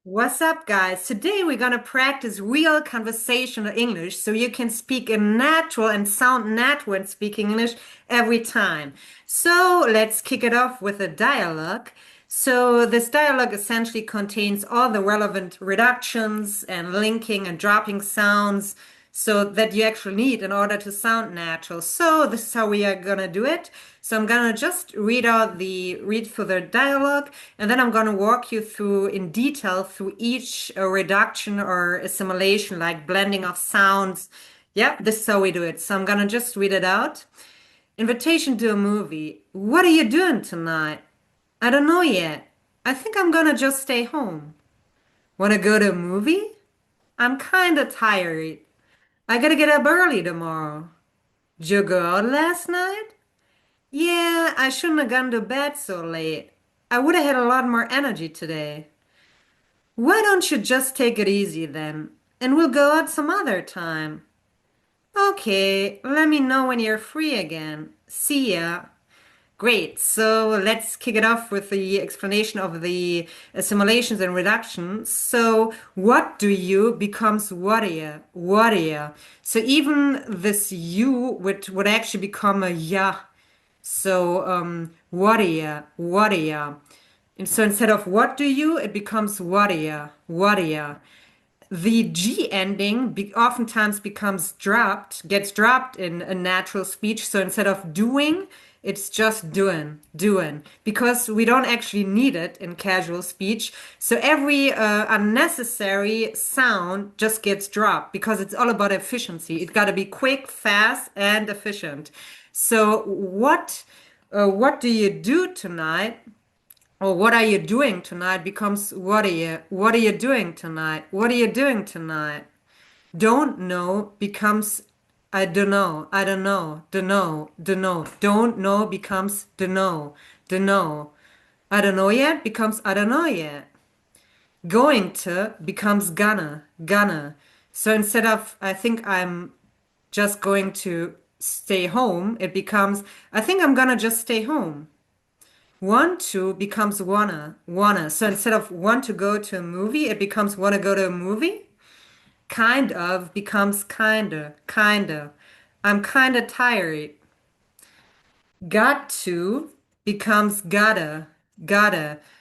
What's up, guys? Today we're going to practice real conversational English so you can speak a natural and sound natural when speaking English every time. So let's kick it off with a dialogue. So this dialogue essentially contains all the relevant reductions and linking and dropping sounds so that you actually need in order to sound natural. So this is how we are gonna do it. So I'm gonna just read through the dialogue, and then I'm gonna walk you through in detail through each reduction or assimilation, like blending of sounds. Yeah, this is how we do it. So I'm gonna just read it out. Invitation to a movie. What are you doing tonight? I don't know yet. I think I'm gonna just stay home. Wanna go to a movie? I'm kinda tired. I gotta get up early tomorrow. Did you go out last night? Yeah, I shouldn't have gone to bed so late. I would have had a lot more energy today. Why don't you just take it easy then? And we'll go out some other time. Okay, let me know when you're free again. See ya. Great. So let's kick it off with the explanation of the assimilations and reductions. So what do you becomes what are you? What are you? So even this you would actually become a ya. So what are you? What are you? And so instead of what do you, it becomes what are you? What are you? The G ending oftentimes gets dropped in a natural speech. So instead of doing, it's just doing, doing, because we don't actually need it in casual speech. So every unnecessary sound just gets dropped because it's all about efficiency. It's got to be quick, fast, and efficient. So what do you do tonight? Or what are you doing tonight becomes what are you doing tonight? What are you doing tonight? Don't know becomes I don't know, I don't know, don't know, don't know. Don't know becomes don't know, don't know. I don't know yet becomes I don't know yet. Going to becomes gonna. So instead of I think I'm just going to stay home, it becomes I think I'm gonna just stay home. Want to becomes wanna. So instead of want to go to a movie, it becomes wanna go to a movie. Kind of becomes kinda. I'm kinda tired. Got to becomes gotta.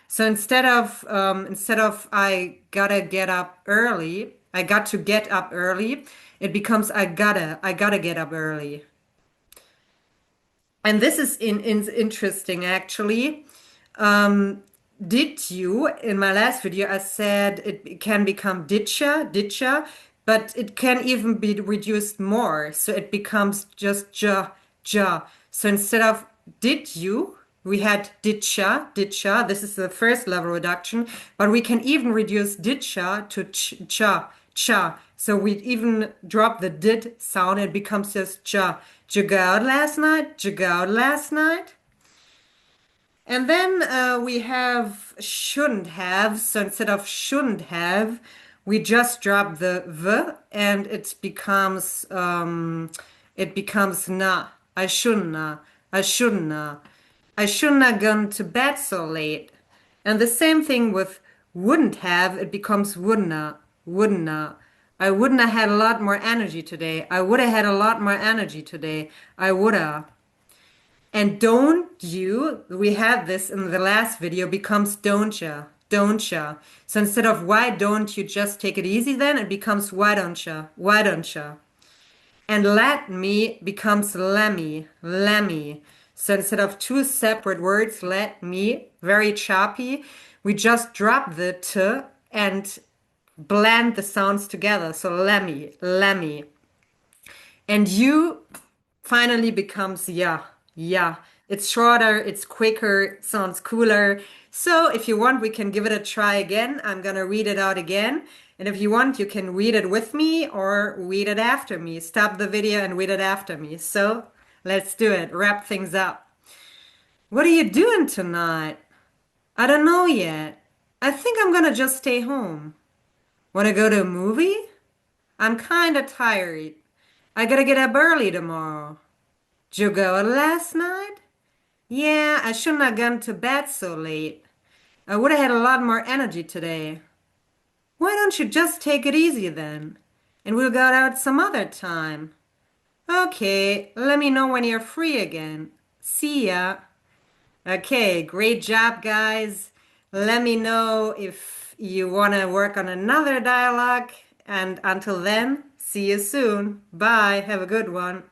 So instead of I gotta get up early, I got to get up early, it becomes I gotta get up early. And this is interesting actually. Did you, in my last video, I said it can become ditcha, but it can even be reduced more. So it becomes just ja. So instead of did you, we had ditcha. This is the first level reduction, but we can even reduce ditcha to cha. So we even drop the did sound. It becomes just ja. Did you go out last night? Did you go out last night? And then we have shouldn't have. So instead of shouldn't have, we just drop the v and it becomes na. I shouldn't have. I shouldn't have. I shouldn't have gone to bed so late. And the same thing with wouldn't have, it becomes wouldn't have. Wouldn't have. I wouldn't have had a lot more energy today. I would have had a lot more energy today. I would have. And don't you, we had this in the last video, becomes don't ya, don't ya. So instead of why don't you just take it easy then, it becomes why don't ya, why don't ya. And let me becomes lemmy. So instead of two separate words, let me, very choppy, we just drop the t and blend the sounds together. So lemmy. And you finally becomes yeah. It's shorter, it's quicker, sounds cooler. So if you want, we can give it a try again. I'm gonna read it out again. And if you want, you can read it with me or read it after me. Stop the video and read it after me. So let's do it. Wrap things up. What are you doing tonight? I don't know yet. I think I'm gonna just stay home. Wanna go to a movie? I'm kinda tired. I gotta get up early tomorrow. Did you go out last night? Yeah, I shouldn't have gone to bed so late. I would have had a lot more energy today. Why don't you just take it easy then? And we'll go out some other time. Okay, let me know when you're free again. See ya. Okay, great job, guys. Let me know if you want to work on another dialogue. And until then, see you soon. Bye. Have a good one.